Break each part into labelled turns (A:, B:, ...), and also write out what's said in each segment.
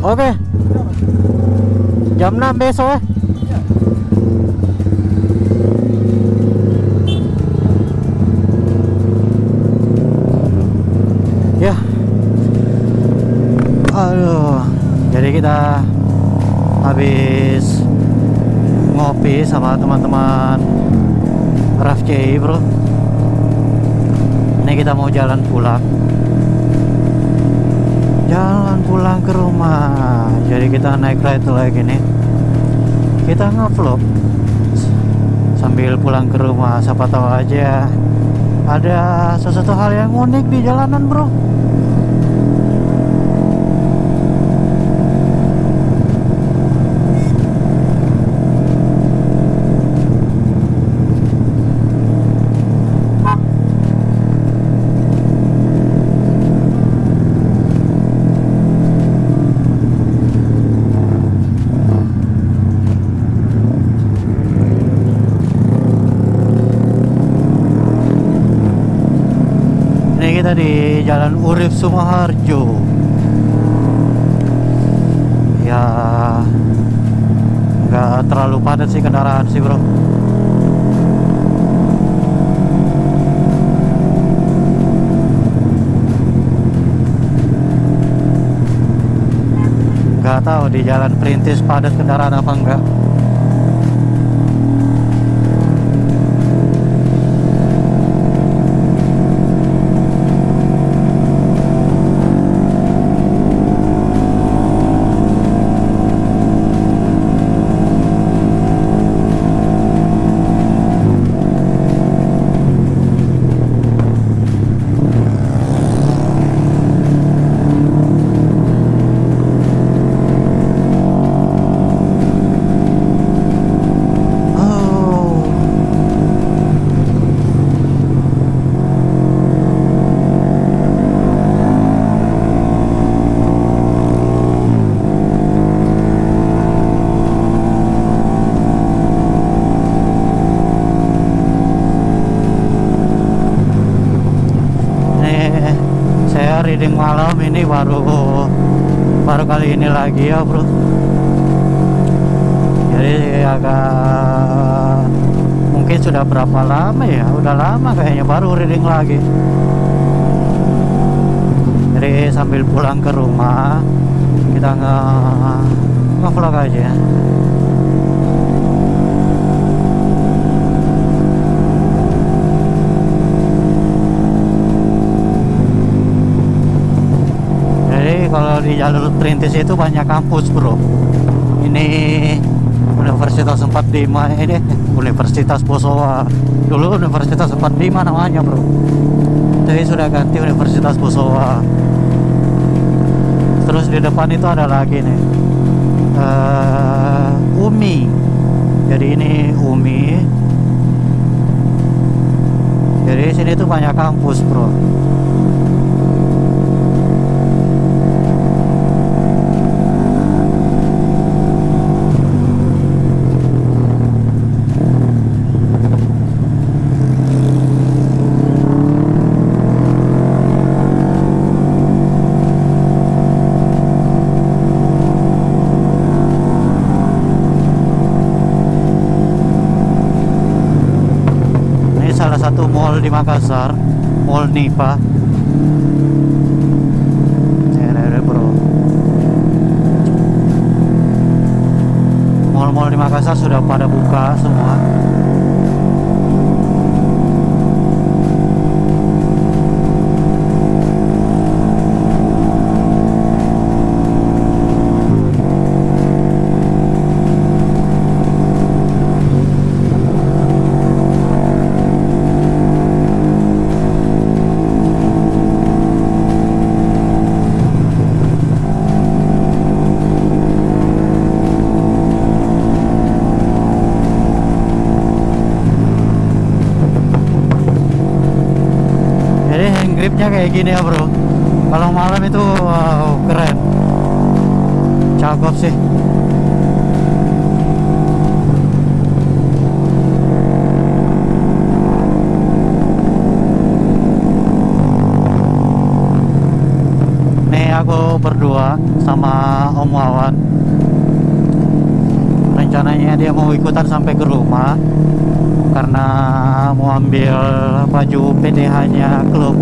A: Oke. Jam 6 besok ya. Ya. Aduh. Jadi kita habis ngopi sama teman-teman RFCI, bro. Ini kita mau jalan pulang. Jalan pulang ke rumah. Jadi kita naik ride lagi nih. Kita ngevlog sambil pulang ke rumah. Siapa tahu aja ada sesuatu hal yang unik di jalanan, bro. Kita di Jalan Urip Sumoharjo. Ya, nggak terlalu padat sih kendaraan sih, bro. Nggak tahu di Jalan Perintis padat kendaraan apa enggak. Reading malam ini baru kali ini lagi ya, bro. Jadi agak mungkin sudah berapa lama ya, udah lama kayaknya baru reading lagi. Jadi sambil pulang ke rumah kita nge-vlog aja. Kalau di jalur Perintis itu banyak kampus, bro. Ini Universitas 45, ini Universitas Bosowa. Dulu Universitas 45 namanya, bro. Tapi sudah ganti Universitas Bosowa. Terus di depan itu ada lagi nih, UMI. Jadi ini UMI. Jadi sini tuh banyak kampus, bro. Salah satu mall di Makassar, Mall Nipa. Bro, mall-mall di Makassar sudah pada buka semua. gripnya kayak gini ya bro. Kalau malam itu wow, keren, cakep sih. Nih aku berdua sama Om Wawan. Rencananya dia mau ikutan sampai ke rumah karena mau ambil baju PDH-nya klub.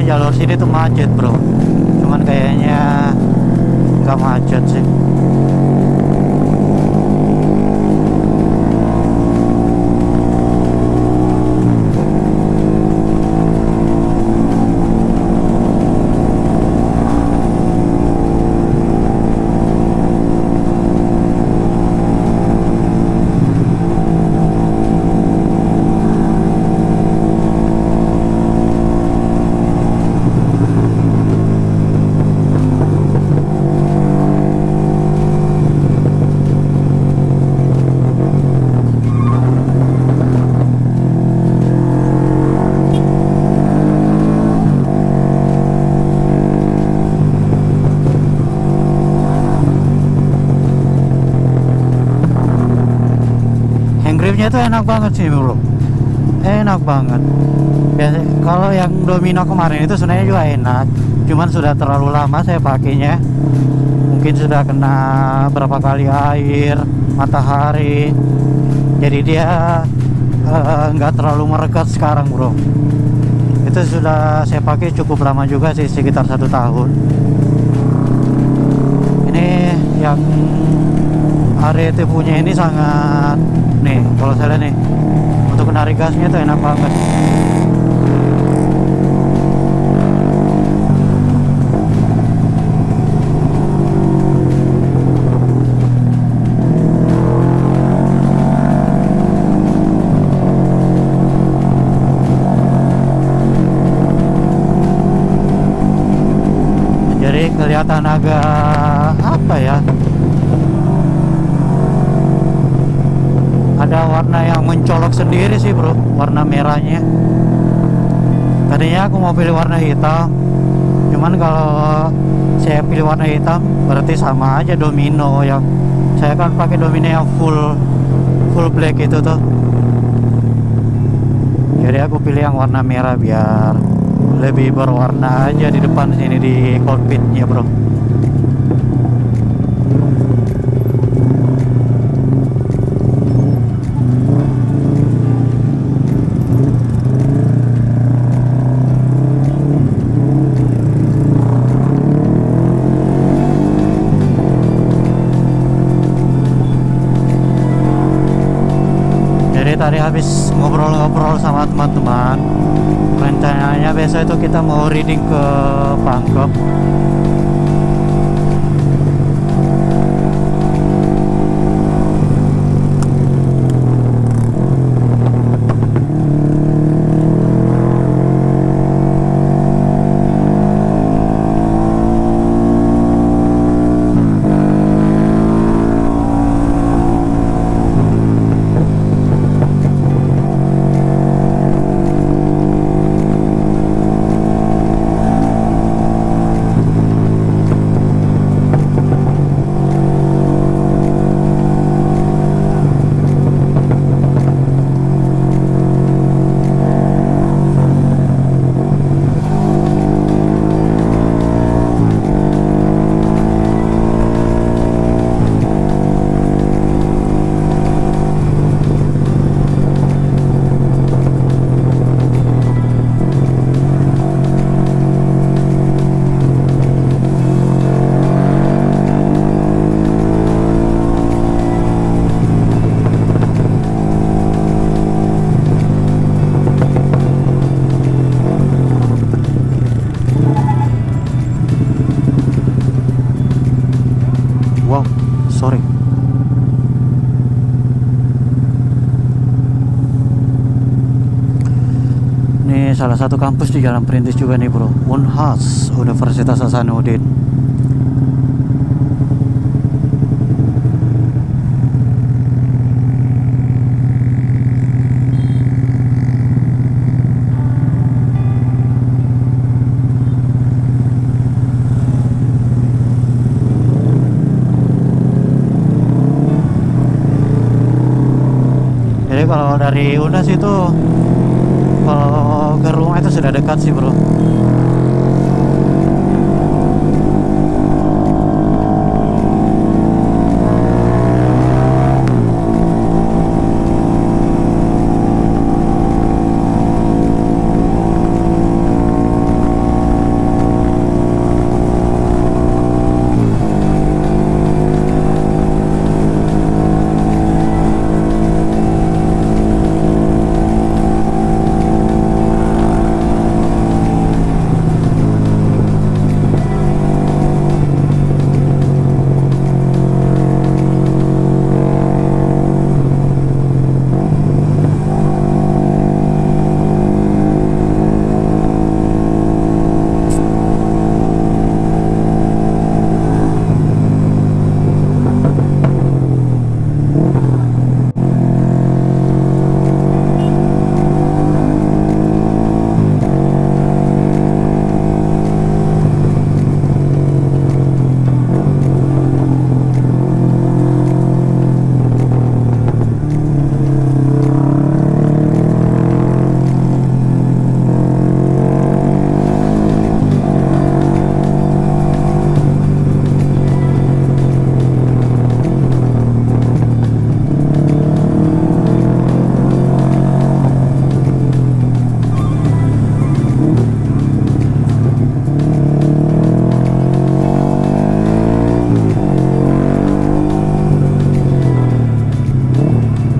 A: Jalur sini tuh macet bro, cuman kayaknya nggak macet sih. Gripnya itu enak banget sih bro, enak banget. Biasa, kalau yang Domino kemarin itu sebenarnya juga enak, cuman sudah terlalu lama saya pakainya. Mungkin sudah kena berapa kali air, matahari, jadi dia nggak terlalu merekat sekarang bro. Itu sudah saya pakai cukup lama juga sih, sekitar 1 tahun. Ini yang RET punya ini sangat nih, kalau saya lihat nih untuk menarik gasnya itu enak banget. Jadi kelihatan agak apa ya, ada warna yang mencolok sendiri sih bro, warna merahnya. Tadinya aku mau pilih warna hitam, cuman kalau saya pilih warna hitam berarti sama aja Domino. Yang saya kan pakai Domino yang full black itu tuh, jadi aku pilih yang warna merah biar lebih berwarna aja di depan sini di cockpitnya bro. Tadi habis ngobrol-ngobrol sama teman-teman, rencananya besok itu kita mau reading ke Pangkep. salah satu kampus di Jalan Perintis juga nih bro, Unhas, Universitas Hasanuddin. Jadi kalau dari Unas itu, kalau ke rumah itu sudah dekat sih bro.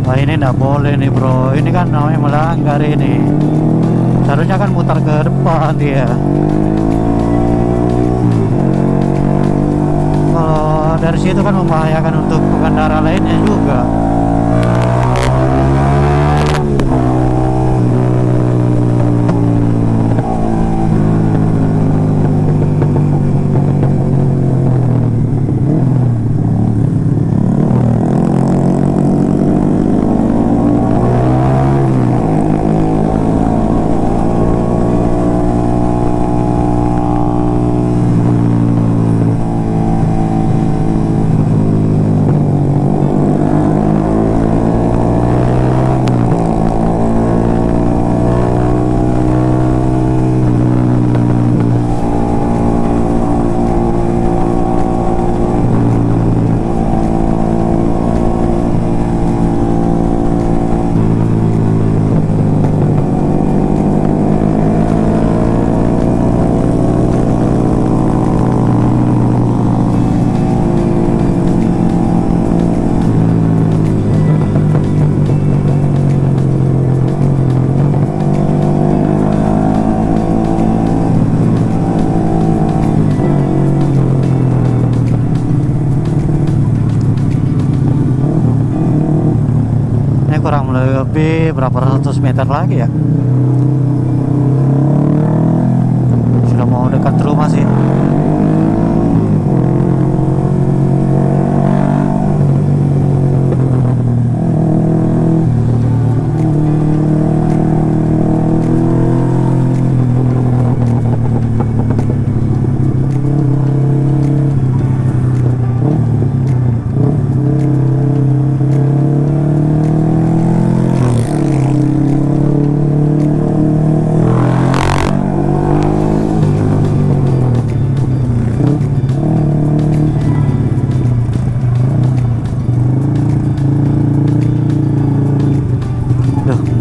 A: Wah ini nggak boleh nih bro, ini kan namanya melanggar ini. Seharusnya kan mutar ke depan dia. Kalau dari situ kan membahayakan untuk pengendara lainnya juga. Kurang lebih berapa ratus meter lagi ya, sudah mau dekat rumah sih.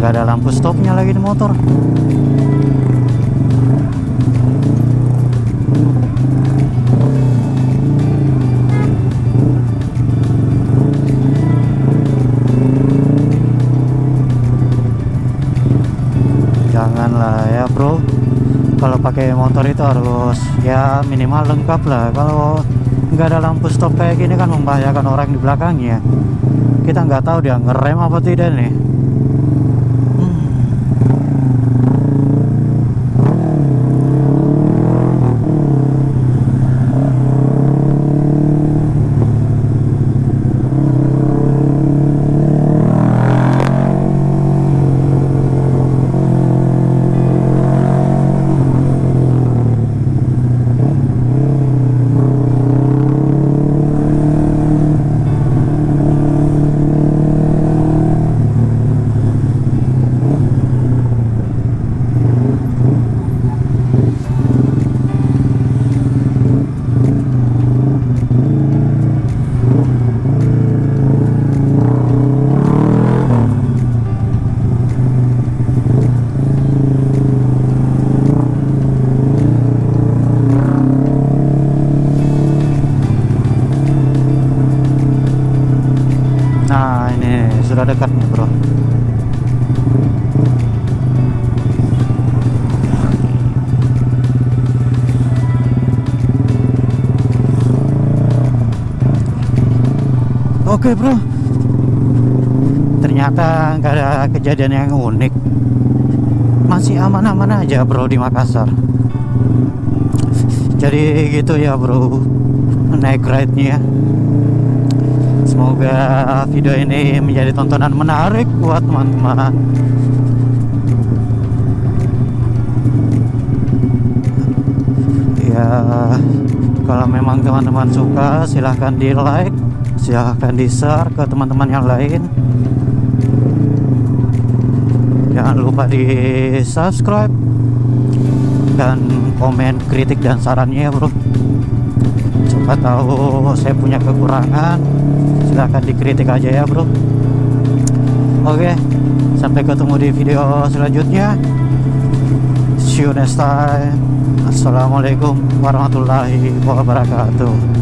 A: Gak ada lampu stopnya lagi di motor. Janganlah ya bro, kalau pakai motor itu harus ya minimal lengkap lah. Kalau nggak ada lampu stop kayak gini kan membahayakan orang di belakangnya. Kita nggak tahu dia ngerem apa tidak nih. Nih sudah dekat nih bro. Oke bro, ternyata nggak ada kejadian yang unik, masih aman-aman aja bro di Makassar. Jadi gitu ya bro, naik ride-nya. Semoga video ini menjadi tontonan menarik buat teman-teman. Ya, kalau memang teman-teman suka, silahkan di like, silahkan di share ke teman-teman yang lain. Jangan lupa di subscribe dan komen kritik dan sarannya ya bro. Coba tahu saya punya kekurangan, silahkan dikritik aja ya bro. Oke, sampai ketemu di video selanjutnya. See you next time. Assalamualaikum warahmatullahi wabarakatuh.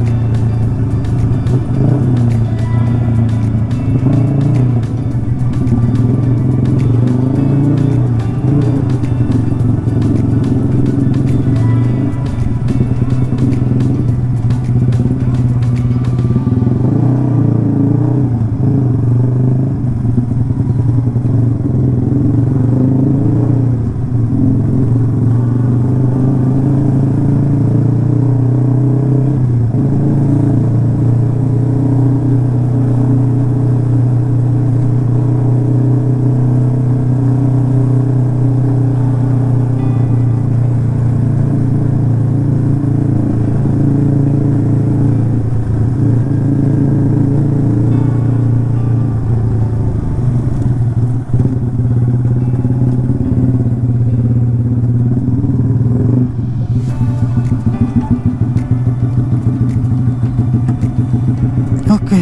A: Oke.